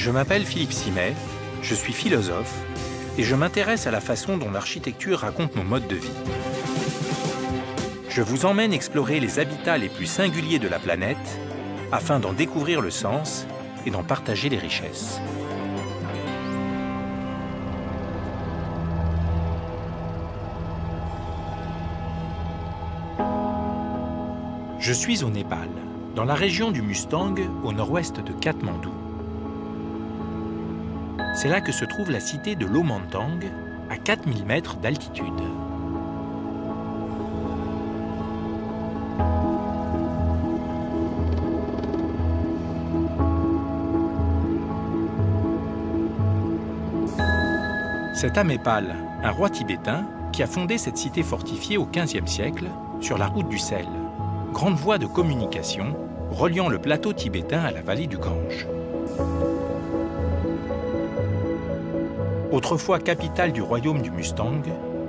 Je m'appelle Philippe Simet, je suis philosophe et je m'intéresse à la façon dont l'architecture raconte nos modes de vie. Je vous emmène explorer les habitats les plus singuliers de la planète afin d'en découvrir le sens et d'en partager les richesses. Je suis au Népal, dans la région du Mustang, au nord-ouest de Katmandou. C'est là que se trouve la cité de Lomantang, à 4000 mètres d'altitude. C'est Amépal, un roi tibétain, qui a fondé cette cité fortifiée au XVe siècle sur la route du sel, grande voie de communication reliant le plateau tibétain à la vallée du Gange. Autrefois capitale du royaume du Mustang,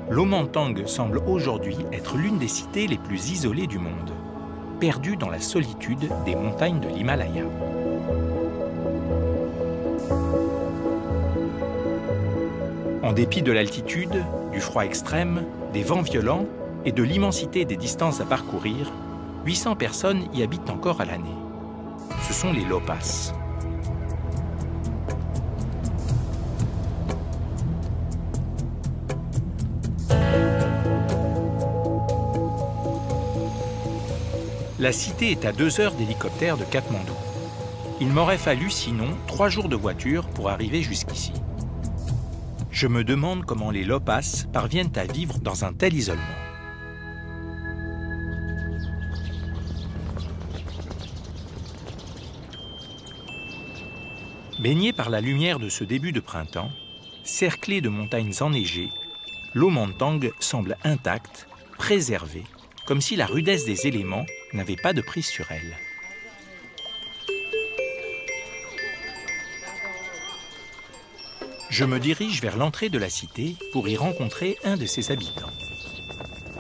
Lomantang semble aujourd'hui être l'une des cités les plus isolées du monde, perdue dans la solitude des montagnes de l'Himalaya. En dépit de l'altitude, du froid extrême, des vents violents et de l'immensité des distances à parcourir, 800 personnes y habitent encore à l'année. Ce sont les Lopas. La cité est à 2 heures d'hélicoptère de Katmandou. Il m'aurait fallu sinon 3 jours de voiture pour arriver jusqu'ici. Je me demande comment les Lopas parviennent à vivre dans un tel isolement. Baigné par la lumière de ce début de printemps, cerclé de montagnes enneigées, Lomantang semble intacte, préservée, comme si la rudesse des éléments n'avait pas de prise sur elle. Je me dirige vers l'entrée de la cité pour y rencontrer un de ses habitants.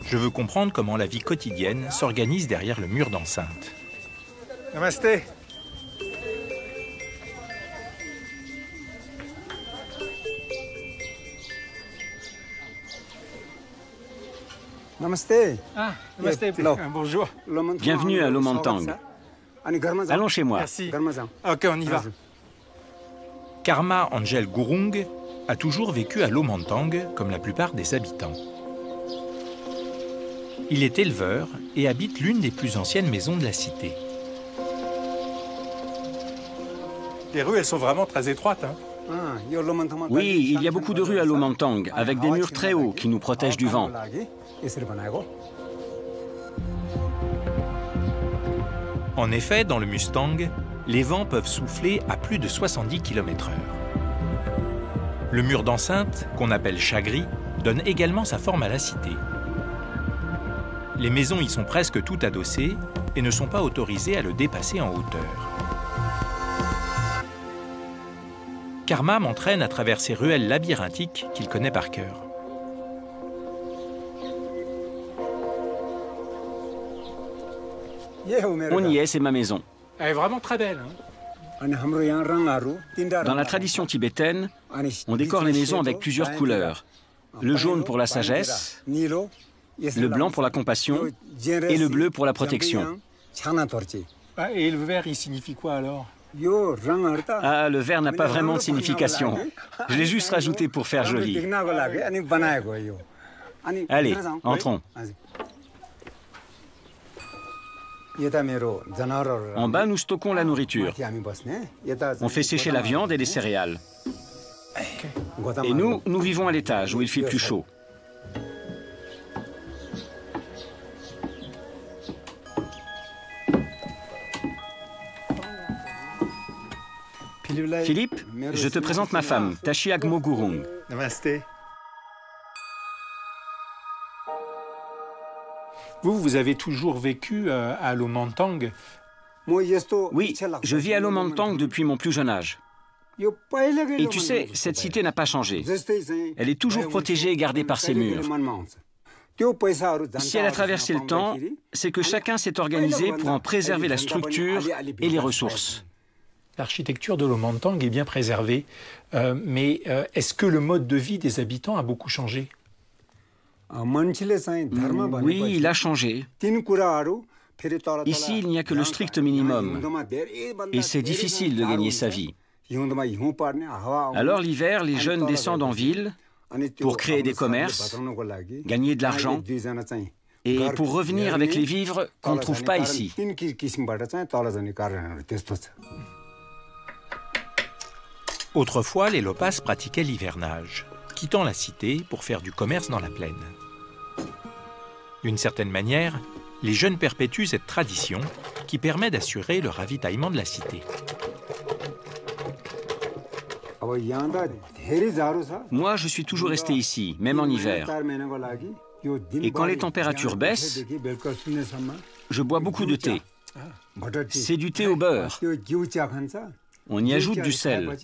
Je veux comprendre comment la vie quotidienne s'organise derrière le mur d'enceinte. Namasté. Namasté. Ah, namasté. Bonjour. Bienvenue à Lomantang. Allons chez moi. Merci. Ok, on y va. Karma Angel Gurung a toujours vécu à Lomantang comme la plupart des habitants. Il est éleveur et habite l'une des plus anciennes maisons de la cité. Les rues, elles sont vraiment très étroites, hein. Oui, il y a beaucoup de rues à Lomantang, avec des murs très hauts qui nous protègent du vent. En effet, dans le Mustang, les vents peuvent souffler à plus de 70 km/h. Le mur d'enceinte, qu'on appelle chagri, donne également sa forme à la cité. Les maisons y sont presque toutes adossées et ne sont pas autorisées à le dépasser en hauteur. Karma m'entraîne à travers ces ruelles labyrinthiques qu'il connaît par cœur. On y est, c'est ma maison. Elle est vraiment très belle, hein. Dans la tradition tibétaine, on décore les maisons avec plusieurs couleurs. Le jaune pour la sagesse, le blanc pour la compassion et le bleu pour la protection. Ah, et le vert, il signifie quoi alors? Ah, le vert n'a pas vraiment de signification. Je l'ai juste rajouté pour faire joli. Allez, entrons. En bas, nous stockons la nourriture. On fait sécher la viande et les céréales. Et nous vivons à l'étage où il fait plus chaud. Philippe, je te présente ma femme, Tashi Agmo Gurung. Namasté. Vous avez toujours vécu à Lomantang? Oui, je vis à Lomantang depuis mon plus jeune âge. Et tu sais, cette cité n'a pas changé. Elle est toujours protégée et gardée par ses murs. Si elle a traversé le temps, c'est que chacun s'est organisé pour en préserver la structure et les ressources. L'architecture de l'Oumantang est bien préservée, mais est-ce que le mode de vie des habitants a beaucoup changé? Oui, il a changé. Ici, il n'y a que le strict minimum, et c'est difficile de gagner sa vie. Alors l'hiver, les jeunes descendent en ville pour créer des commerces, gagner de l'argent, et pour revenir avec les vivres qu'on ne trouve pas ici. Autrefois, les Lopas pratiquaient l'hivernage, quittant la cité pour faire du commerce dans la plaine. D'une certaine manière, les jeunes perpétuent cette tradition qui permet d'assurer le ravitaillement de la cité. Moi, je suis toujours resté ici, même en hiver. Et quand les températures baissent, je bois beaucoup de thé. C'est du thé au beurre. On y ajoute du sel.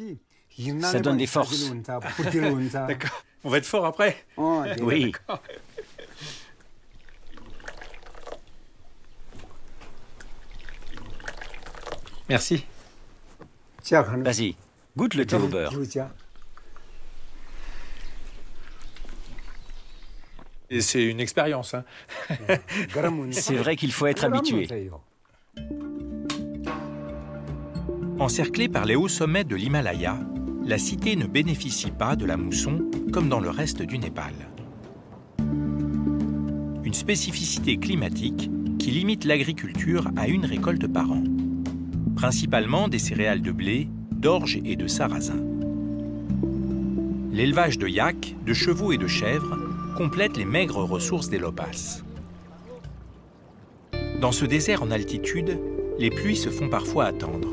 Ça donne des forces. D'accord. On va être fort après? Oui. Merci. Vas-y, goûte le thé au beurre. Et c'est une expérience, hein. C'est vrai qu'il faut être habitué. Encerclée par les hauts sommets de l'Himalaya, la cité ne bénéficie pas de la mousson comme dans le reste du Népal. Une spécificité climatique qui limite l'agriculture à une récolte par an. Principalement des céréales de blé, d'orge et de sarrasin. L'élevage de yaks, de chevaux et de chèvres complète les maigres ressources des Lopas. Dans ce désert en altitude, les pluies se font parfois attendre.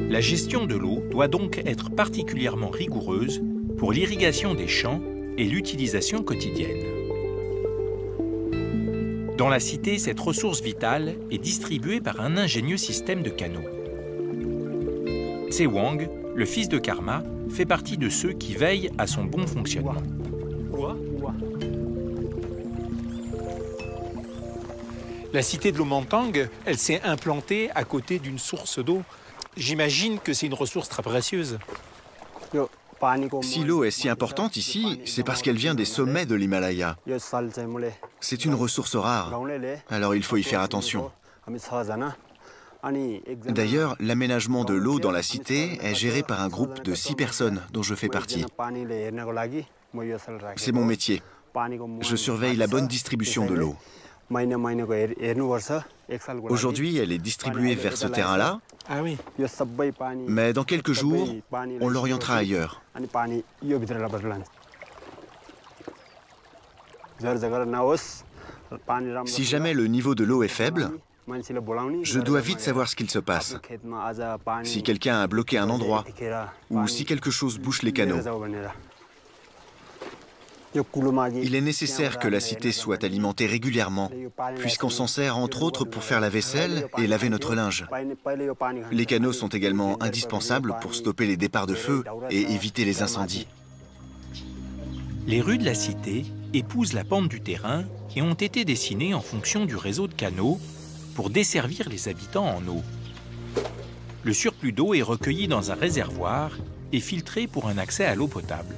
La gestion de l'eau doit donc être particulièrement rigoureuse pour l'irrigation des champs et l'utilisation quotidienne. Dans la cité, cette ressource vitale est distribuée par un ingénieux système de canaux. Tsewang, le fils de Karma, fait partie de ceux qui veillent à son bon fonctionnement. La cité de l'Oumantang, elle s'est implantée à côté d'une source d'eau. J'imagine que c'est une ressource très précieuse. Si l'eau est si importante ici, c'est parce qu'elle vient des sommets de l'Himalaya. C'est une ressource rare, alors il faut y faire attention. D'ailleurs, l'aménagement de l'eau dans la cité est géré par un groupe de 6 personnes dont je fais partie. C'est mon métier. Je surveille la bonne distribution de l'eau. Aujourd'hui, elle est distribuée vers ce terrain-là, Ah oui. mais dans quelques jours, on l'orientera ailleurs. Si jamais le niveau de l'eau est faible, je dois vite savoir ce qu'il se passe. Si quelqu'un a bloqué un endroit, ou si quelque chose bouche les canaux. Il est nécessaire que la cité soit alimentée régulièrement, puisqu'on s'en sert entre autres pour faire la vaisselle et laver notre linge. Les canaux sont également indispensables pour stopper les départs de feu et éviter les incendies. Les rues de la cité épousent la pente du terrain et ont été dessinées en fonction du réseau de canaux pour desservir les habitants en eau. Le surplus d'eau est recueilli dans un réservoir et filtré pour un accès à l'eau potable.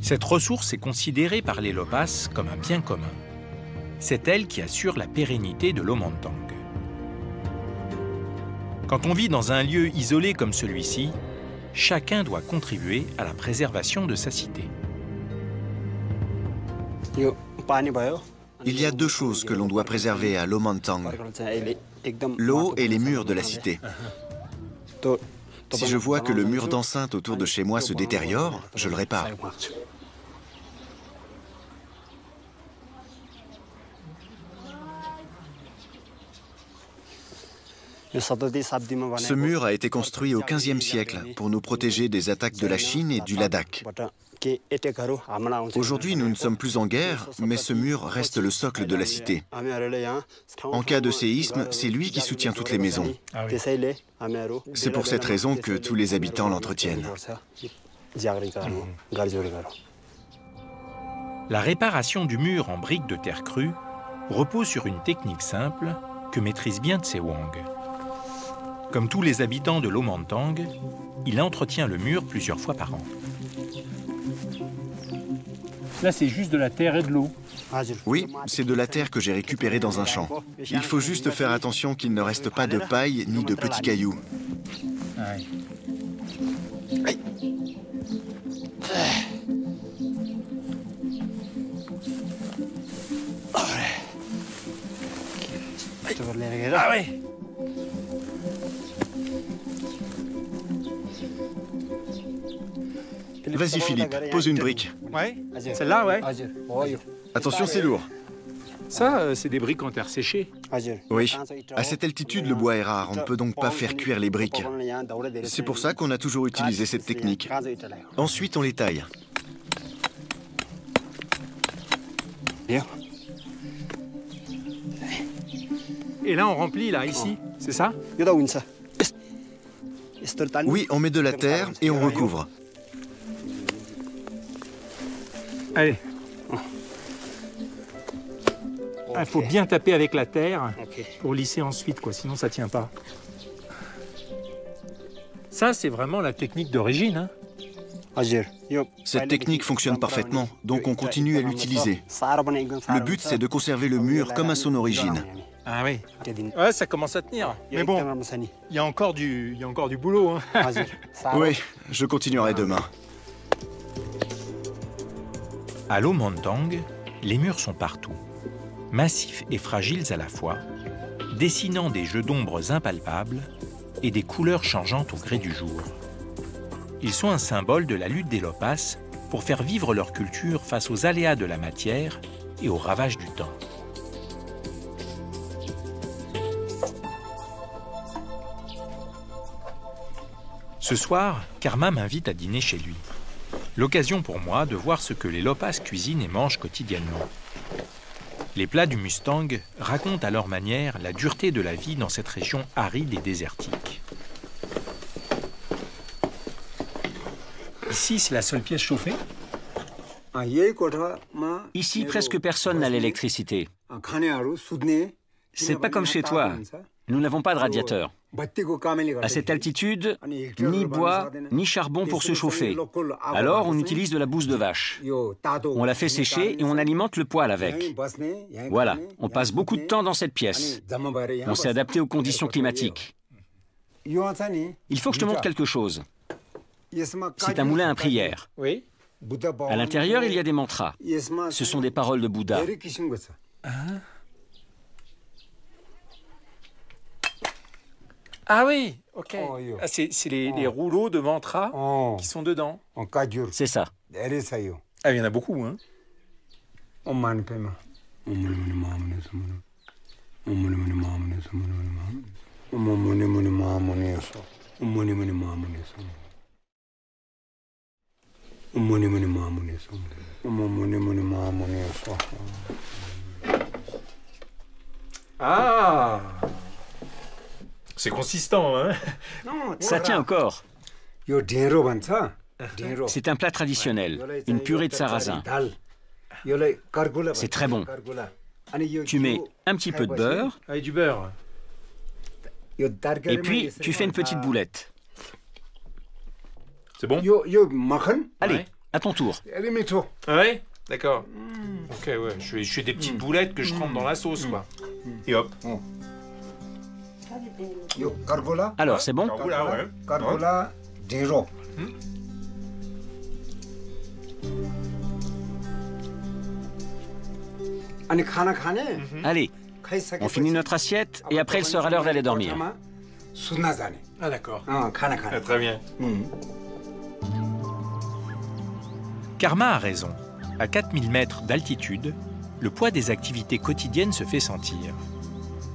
Cette ressource est considérée par les Lopas comme un bien commun. C'est elle qui assure la pérennité de l'Oumantang. Quand on vit dans un lieu isolé comme celui-ci, chacun doit contribuer à la préservation de sa cité. Il y a 2 choses que l'on doit préserver à l'Oumantang, l'eau et les murs de la cité. Si je vois que le mur d'enceinte autour de chez moi se détériore, je le répare. Ce mur a été construit au XVe siècle pour nous protéger des attaques de la Chine et du Ladakh. Aujourd'hui, nous ne sommes plus en guerre, mais ce mur reste le socle de la cité. En cas de séisme, c'est lui qui soutient toutes les maisons. C'est pour cette raison que tous les habitants l'entretiennent. La réparation du mur en briques de terre crue repose sur une technique simple que maîtrise bien Tsewang. Comme tous les habitants de l'Omantang, il entretient le mur plusieurs fois par an. Là, c'est juste de la terre et de l'eau. Oui, c'est de la terre que j'ai récupérée dans un champ. Il faut juste faire attention qu'il ne reste pas de paille ni de petits cailloux. Ah ouais. Vas-y Philippe, pose une brique. Ouais. Celle-là, ouais. Attention, c'est lourd. Ça, c'est des briques en terre séchée. Oui, à cette altitude, le bois est rare, on ne peut donc pas faire cuire les briques. C'est pour ça qu'on a toujours utilisé cette technique. Ensuite, on les taille. Et là, on remplit, là, ici, c'est ça? Oui, on met de la terre et on recouvre. Allez. Il faut bien taper avec la terre pour lisser ensuite, quoi, sinon ça tient pas. Ça, c'est vraiment la technique d'origine. Hein. Cette technique fonctionne parfaitement, donc on continue à l'utiliser. Le but, c'est de conserver le mur comme à son origine. Ah oui. Ouais, ça commence à tenir. Mais bon, il y a encore du boulot. Hein. Oui, je continuerai demain. À l'Omantang, les murs sont partout, massifs et fragiles à la fois, dessinant des jeux d'ombres impalpables et des couleurs changeantes au gré du jour. Ils sont un symbole de la lutte des Lopas pour faire vivre leur culture face aux aléas de la matière et aux ravages du temps. Ce soir, Karma m'invite à dîner chez lui. L'occasion pour moi de voir ce que les Lopas cuisinent et mangent quotidiennement. Les plats du Mustang racontent à leur manière la dureté de la vie dans cette région aride et désertique. Ici, c'est la seule pièce chauffée. Ici, presque personne n'a l'électricité. C'est pas comme chez toi. Nous n'avons pas de radiateur. À cette altitude, ni bois, ni charbon pour se chauffer. Alors, on utilise de la bouse de vache. On la fait sécher et on alimente le poêle avec. Voilà, on passe beaucoup de temps dans cette pièce. On s'est adapté aux conditions climatiques. Il faut que je te montre quelque chose. C'est un moulin à prière. Oui. À l'intérieur, il y a des mantras. Ce sont des paroles de Bouddha. Ah oui, ok. Ah, c'est les rouleaux de mantras qui sont dedans. C'est ça. Ah, il y en a beaucoup, hein. Ah! C'est consistant, hein? Ça tient encore. C'est un plat traditionnel, une purée de sarrasin. C'est très bon. Tu mets un petit peu de beurre. Avec du beurre. Et puis, tu fais une petite boulette. C'est bon? Allez, Ouais. à ton tour. Ah ouais? D'accord. Ok, ouais. Je fais des petites boulettes que je trempe dans la sauce, quoi. Et hop. Alors, c'est bon? Oula, ouais. Allez, on finit notre assiette et après il sera l'heure d'aller dormir. Ah d'accord. Très bien. Karma a raison. À 4000 mètres d'altitude, le poids des activités quotidiennes se fait sentir.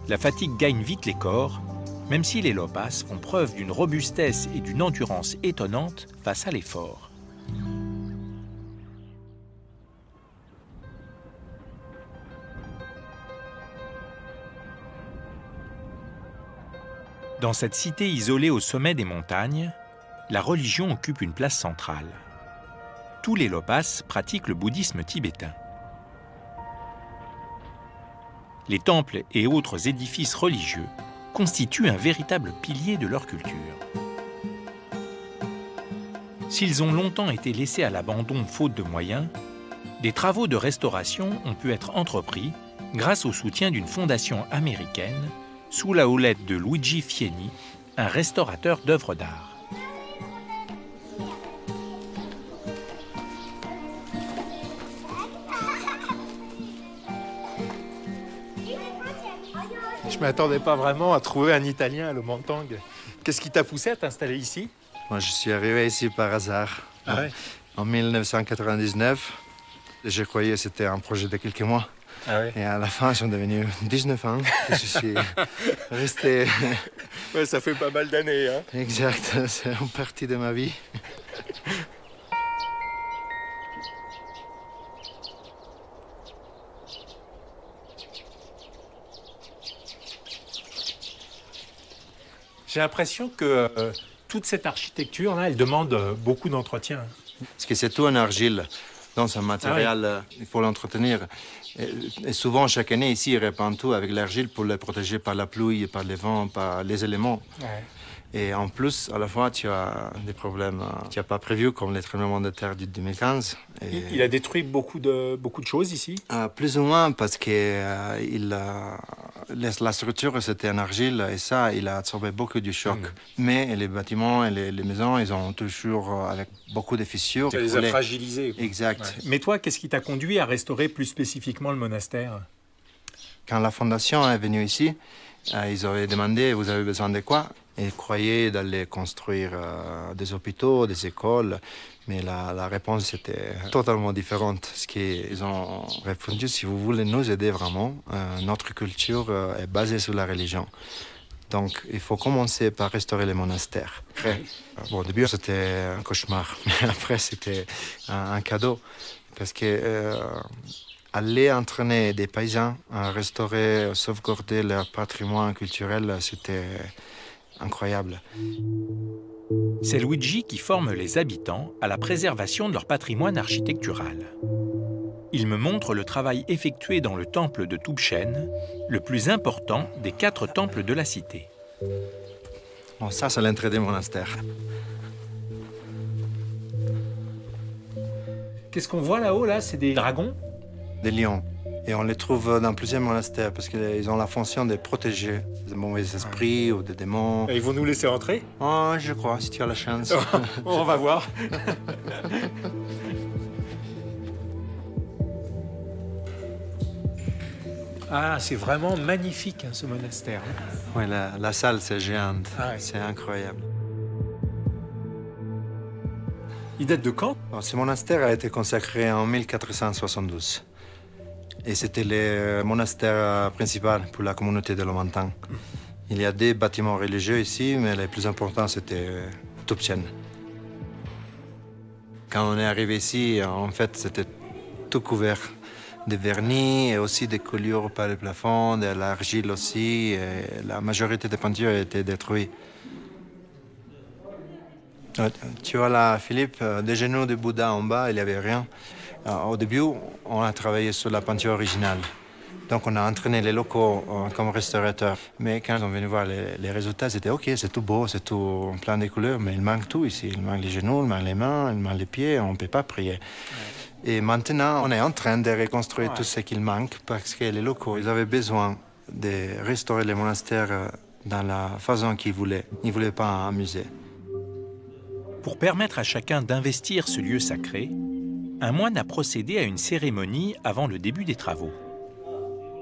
La fatigue gagne vite les corps, même si les Lopas font preuve d'une robustesse et d'une endurance étonnantes face à l'effort. Dans cette cité isolée au sommet des montagnes, la religion occupe une place centrale. Tous les Lopas pratiquent le bouddhisme tibétain. Les temples et autres édifices religieux constituent un véritable pilier de leur culture. S'ils ont longtemps été laissés à l'abandon faute de moyens, des travaux de restauration ont pu être entrepris grâce au soutien d'une fondation américaine sous la houlette de Luigi Fieni, un restaurateur d'œuvres d'art. Je ne m'attendais pas vraiment à trouver un Italien à Lomantang. Qu'est-ce qui t'a poussé à t'installer ici? Moi, je suis arrivé ici par hasard. Ah ouais. En 1999. Je croyais que c'était un projet de quelques mois. Ah ouais. Et à la fin, ils sont devenus 19 ans. Je suis resté... Ouais, ça fait pas mal d'années, hein? Exact, c'est une partie de ma vie. J'ai l'impression que toute cette architecture-là, elle demande beaucoup d'entretien. Parce que c'est tout en argile. Donc, c'est un matériel, il faut l'entretenir. Et souvent, chaque année, ici, ils répandent tout avec l'argile pour le protéger par la pluie, par les vents, par les éléments. Ouais. Et en plus, à la fois, tu as des problèmes que tu n'as pas prévus, comme les tremblements de terre du 2015. Et... Il a détruit beaucoup de choses ici? Plus ou moins, parce que la structure, c'était en argile, et ça, il a absorbé beaucoup du choc. Mais les bâtiments et les maisons, ils ont toujours, avec beaucoup de fissures... Ça les a fragilisés. Exact. Ouais. Mais toi, qu'est-ce qui t'a conduit à restaurer plus spécifiquement le monastère? Quand la fondation est venue ici, ils avaient demandé « Vous avez besoin de quoi ?» Ils croyaient d'aller construire des hôpitaux, des écoles, mais la réponse était totalement différente. Ce qu'ils ont répondu, si vous voulez nous aider vraiment, notre culture est basée sur la religion. Donc, il faut commencer par restaurer les monastères. Après, au début, c'était un cauchemar, mais après, c'était un cadeau. Parce que aller entraîner des paysans à restaurer, sauvegarder leur patrimoine culturel, c'était incroyable. C'est Luigi qui forme les habitants à la préservation de leur patrimoine architectural. Il me montre le travail effectué dans le temple de Tubchen, le plus important des 4 temples de la cité. Bon, ça, c'est l'entrée des monastères. Qu'est-ce qu'on voit là-haut, là? C'est des dragons? Des lions. Et on les trouve dans plusieurs monastères parce qu'ils ont la fonction de protéger des mauvais esprits ou des démons. Et ils vont nous laisser entrer? Oh, je crois, si tu as la chance. On va voir. Ah, c'est vraiment magnifique, hein, ce monastère. Oui, la salle, c'est géante. Ah, ouais. C'est incroyable. Il date de quand? Alors, ce monastère a été consacré en 1472. Et c'était le monastère principal pour la communauté de Lomantang. Il y a des bâtiments religieux ici, mais le plus important, c'était Tubchen. Quand on est arrivé ici, en fait, c'était tout couvert de vernis et aussi des coulures par le plafond, de l'argile aussi. Et la majorité des peintures étaient détruites. Tu vois là, Philippe, des genoux de Bouddha en bas, il n'y avait rien. Au début, on a travaillé sur la peinture originale. Donc on a entraîné les locaux comme restaurateurs. Mais quand ils sont venus voir les résultats, c'était OK, c'est tout beau, c'est tout plein de couleurs, mais il manque tout ici. Il manque les genoux, il manque les mains, il manque les pieds, on ne peut pas prier. Ouais. Et maintenant, on est en train de reconstruire tout ce qu'il manque parce que les locaux, ils avaient besoin de restaurer les monastères dans la façon qu'ils voulaient. Ils ne voulaient pas un musée. Pour permettre à chacun d'investir ce lieu sacré, un moine a procédé à une cérémonie avant le début des travaux.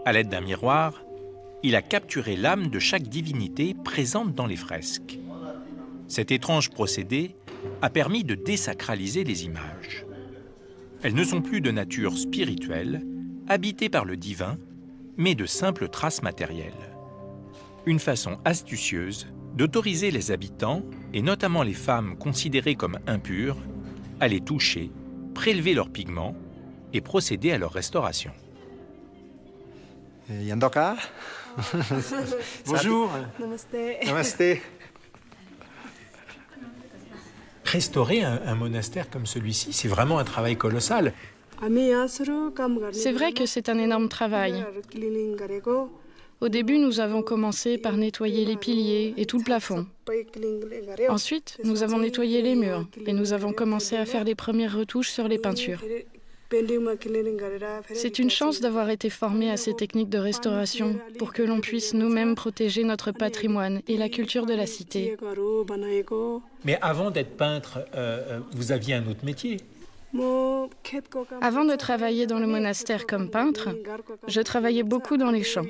À l'aide d'un miroir, il a capturé l'âme de chaque divinité présente dans les fresques. Cet étrange procédé a permis de désacraliser les images. Elles ne sont plus de nature spirituelle, habitées par le divin, mais de simples traces matérielles. Une façon astucieuse d'autoriser les habitants, et notamment les femmes considérées comme impures, à les toucher, prélever leurs pigments et procéder à leur restauration. Yandoka. Bonjour. Namasté. Namasté. Restaurer un monastère comme celui-ci, c'est vraiment un travail colossal. C'est vrai que c'est un énorme travail. Au début, nous avons commencé par nettoyer les piliers et tout le plafond. Ensuite, nous avons nettoyé les murs et nous avons commencé à faire les premières retouches sur les peintures. C'est une chance d'avoir été formé à ces techniques de restauration pour que l'on puisse nous-mêmes protéger notre patrimoine et la culture de la cité. Mais avant d'être peintre, vous aviez un autre métier? Avant de travailler dans le monastère comme peintre, je travaillais beaucoup dans les champs.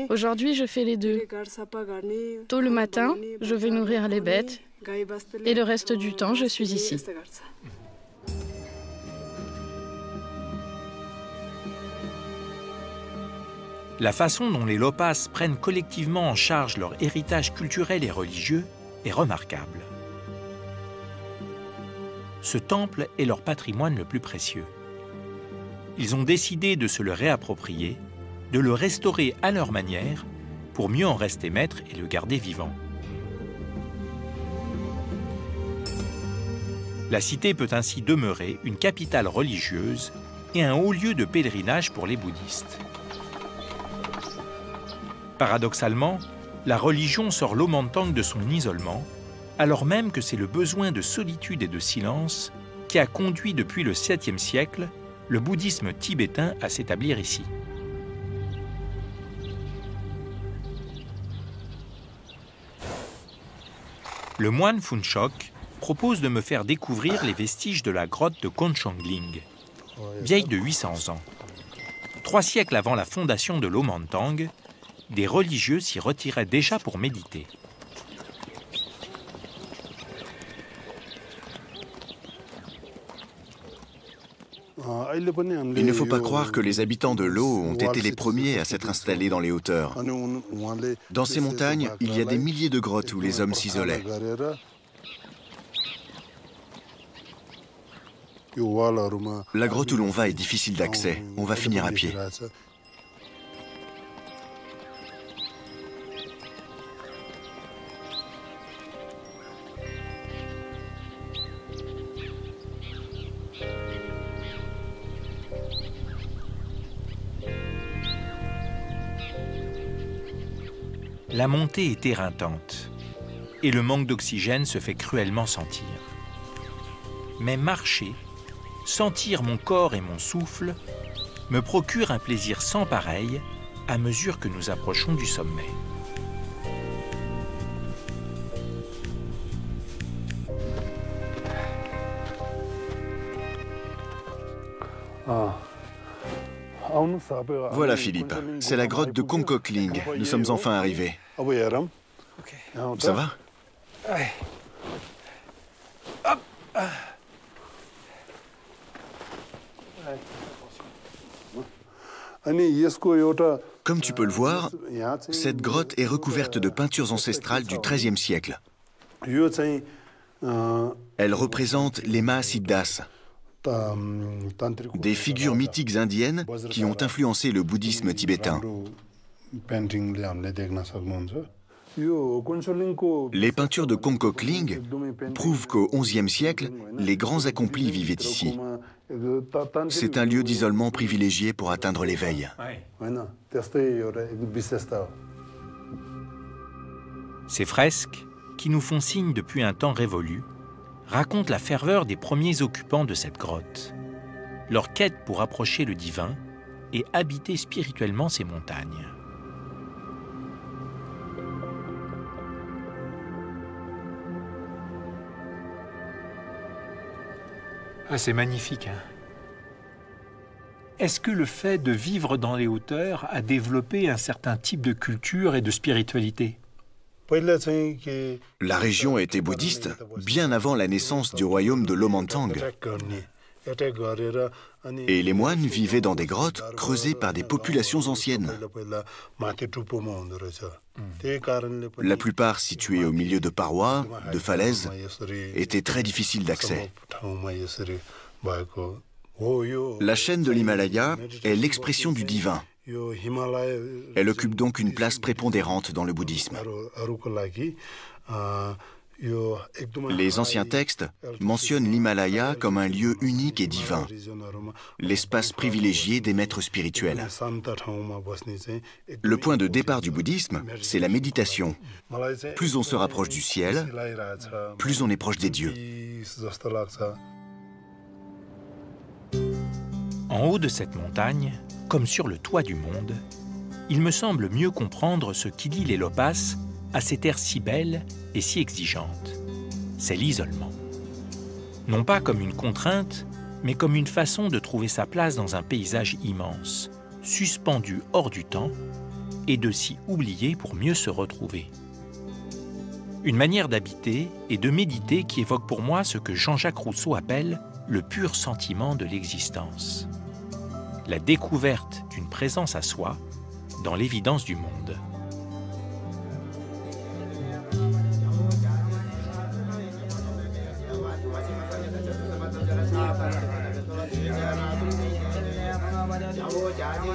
Aujourd'hui, je fais les deux. Tôt le matin, je vais nourrir les bêtes et le reste du temps, je suis ici. La façon dont les Lopas prennent collectivement en charge leur héritage culturel et religieux est remarquable. Ce temple est leur patrimoine le plus précieux. Ils ont décidé de se le réapproprier, de le restaurer à leur manière, pour mieux en rester maîtres et le garder vivant. La cité peut ainsi demeurer une capitale religieuse et un haut lieu de pèlerinage pour les bouddhistes. Paradoxalement, la religion sort l'Omentang de son isolement, alors même que c'est le besoin de solitude et de silence qui a conduit depuis le 7e siècle le bouddhisme tibétain à s'établir ici. Le moine Phunchok propose de me faire découvrir les vestiges de la grotte de Konchongling, vieille de 800 ans. 3 siècles avant la fondation de l'Omentang, des religieux s'y retiraient déjà pour méditer. Il ne faut pas croire que les habitants de l'eau ont été les premiers à s'être installés dans les hauteurs. Dans ces montagnes, il y a des milliers de grottes où les hommes s'isolaient. La grotte où l'on va est difficile d'accès. On va finir à pied. La montée est éreintante et le manque d'oxygène se fait cruellement sentir. Mais marcher, sentir mon corps et mon souffle, me procure un plaisir sans pareil à mesure que nous approchons du sommet. Voilà Philippe, c'est la grotte de Konchongling. Nous sommes enfin arrivés. Ça va? Comme tu peux le voir, cette grotte est recouverte de peintures ancestrales du XIIIe siècle. Elle représente les Mahasiddhas, des figures mythiques indiennes qui ont influencé le bouddhisme tibétain. Les peintures de Konchongling prouvent qu'au XIe siècle, les grands accomplis vivaient ici. C'est un lieu d'isolement privilégié pour atteindre l'éveil. Ces fresques, qui nous font signe depuis un temps révolu, racontent la ferveur des premiers occupants de cette grotte, leur quête pour approcher le divin et habiter spirituellement ces montagnes. Ah, c'est magnifique, hein? Est-ce que le fait de vivre dans les hauteurs a développé un certain type de culture et de spiritualité? La région était bouddhiste bien avant la naissance du royaume de l'Omentang. Et les moines vivaient dans des grottes creusées par des populations anciennes. La plupart situées au milieu de parois, de falaises, étaient très difficiles d'accès. La chaîne de l'Himalaya est l'expression du divin. Elle occupe donc une place prépondérante dans le bouddhisme. Les anciens textes mentionnent l'Himalaya comme un lieu unique et divin, l'espace privilégié des maîtres spirituels. Le point de départ du bouddhisme, c'est la méditation. Plus on se rapproche du ciel, plus on est proche des dieux. En haut de cette montagne, comme sur le toit du monde, il me semble mieux comprendre ce qui lie les Lopas à ces terres si belles et si exigeantes. C'est l'isolement. Non pas comme une contrainte, mais comme une façon de trouver sa place dans un paysage immense, suspendu hors du temps, et de s'y oublier pour mieux se retrouver. Une manière d'habiter et de méditer qui évoque pour moi ce que Jean-Jacques Rousseau appelle le pur sentiment de l'existence. La découverte d'une présence à soi dans l'évidence du monde. Jauh jadi,